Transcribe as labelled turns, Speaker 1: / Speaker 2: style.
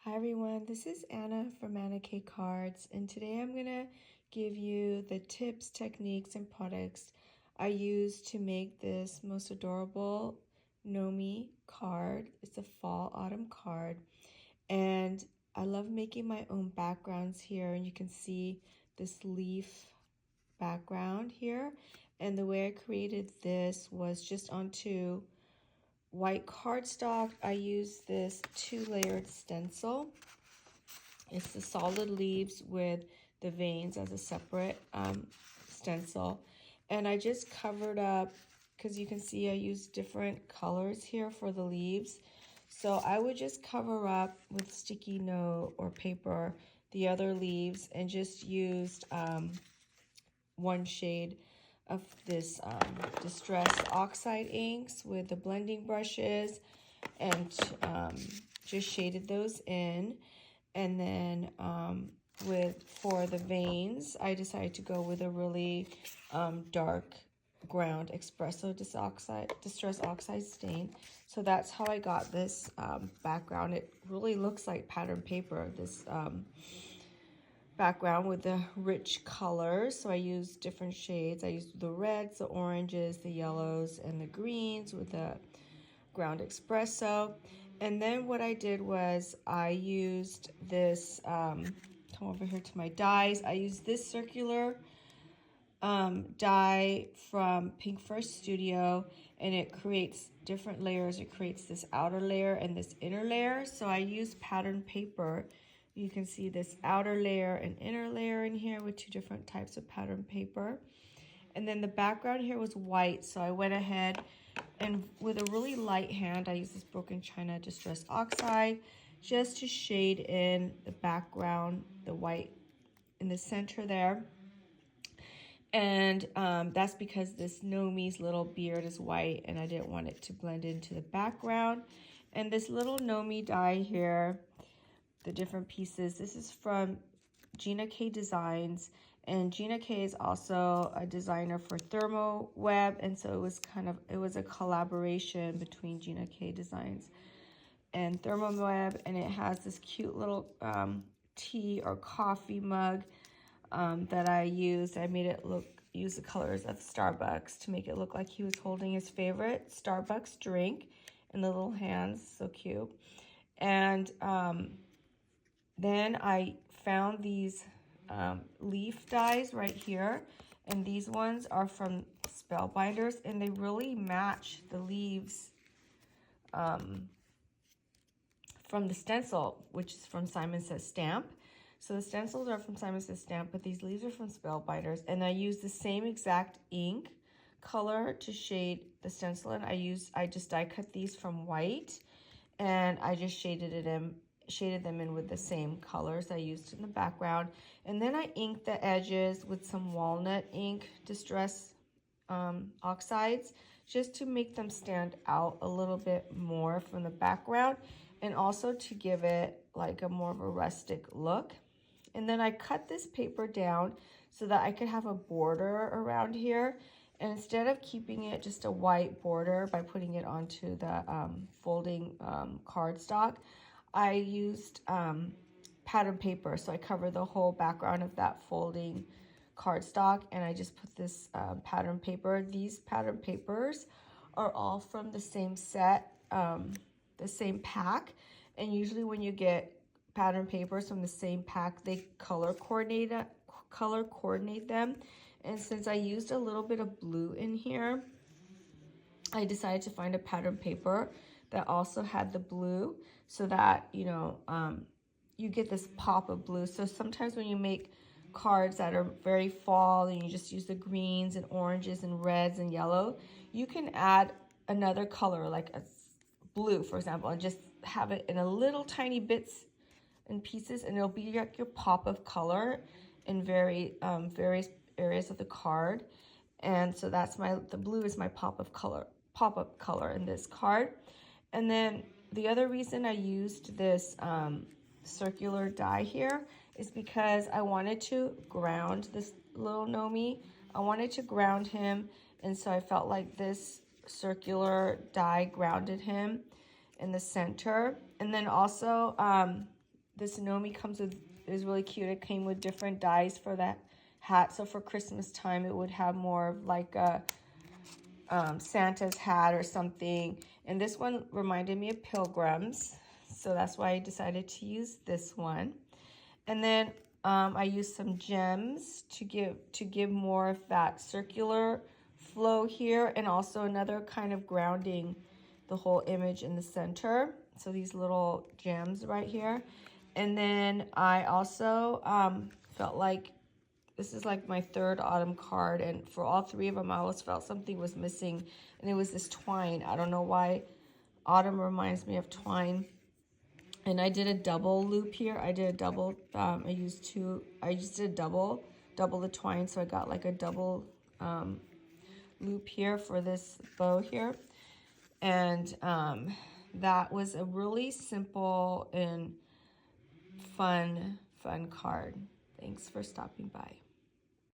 Speaker 1: Hi everyone, this is Anna from Anna K Cards, and today I'm gonna give you the tips, techniques, and products I use to make this most adorable Nomi card. It's a fall autumn card, and I love making my own backgrounds here, and you can see this leaf background here. And the way I created this was just onto white cardstock. I use this 2-layered stencil. It's the solid leaves with the veins as a separate stencil. And I just covered up, because you can see I use different colors here for the leaves. So I would just cover up with sticky note or paper the other leaves and just used one shade of this Distress Oxide inks with the blending brushes and just shaded those in. And then for the veins, I decided to go with a really dark ground espresso distress oxide stain. So that's how I got this background. It really looks like pattern paper, this background with the rich colors. So I used different shades. I used the reds, the oranges, the yellows, and the greens with the ground espresso. And then what I did was I used this, come over here to my dies. I used this circular die from Pink First Studio, and it creates different layers. It creates this outer layer and this inner layer. So I used pattern paper. You can see this outer layer and inner layer in here with two different types of pattern paper. And then the background here was white, so I went ahead and with a really light hand, I used this Broken China Distress Oxide just to shade in the background, the white in the center there. And that's because this Nomi's little beard is white and I didn't want it to blend into the background. And this little Nomi die here, the different pieces, this is from Gina K Designs. And Gina K is also a designer for Thermo Web, and so it was a collaboration between Gina K Designs and Thermo Web, and it has this cute little tea or coffee mug that I used. I made it use the colors of Starbucks to make it look like he was holding his favorite Starbucks drink in the little hands. So cute. And then I found these leaf dies right here, and these ones are from Spellbinders, and they really match the leaves from the stencil, which is from Simon Says Stamp. So the stencils are from Simon Says Stamp, but these leaves are from Spellbinders, and I use the same exact ink color to shade the stencil in. I just die cut these from white, and I just shaded them in with the same colors I used in the background. And then I inked the edges with some walnut ink Distress oxides just to make them stand out a little bit more from the background, and also to give it like a more of a rustic look. And then I cut this paper down so that I could have a border around here. And instead of keeping it just a white border by putting it onto the folding cardstock, I used pattern paper. So I covered the whole background of that folding cardstock, and I just put this pattern paper. These pattern papers are all from the same set, the same pack. And usually when you get pattern papers from the same pack, they color coordinate them. And since I used a little bit of blue in here, I decided to find a pattern paper that also had the blue, so that you get this pop of blue. So sometimes when you make cards that are very fall and you just use the greens and oranges and reds and yellow, you can add another color like a blue, for example, and just have it in a little tiny bits and pieces, and it'll be like your pop of color in various areas of the card. And so that's the blue is my pop-up color in this card. And then the other reason I used this circular die here is because I wanted to ground this little Nomi. I wanted to ground him, and so I felt like this circular die grounded him in the center. And then also this Nomi comes with, is really cute. It came with different dies for that hat. So for Christmas time, it would have more of like a Santa's hat or something. And this one reminded me of pilgrims. So that's why I decided to use this one. And then I used some gems to give more of that circular flow here, and also another kind of grounding the whole image in the center. So these little gems right here. And then I also felt like this is like my third autumn card, and for all three of them, I always felt something was missing, and it was this twine. I don't know why autumn reminds me of twine. And I did a double loop here. I did a double, I just did double the twine, so I got like a double loop here for this bow here. And that was a really simple and fun card. Thanks for stopping by.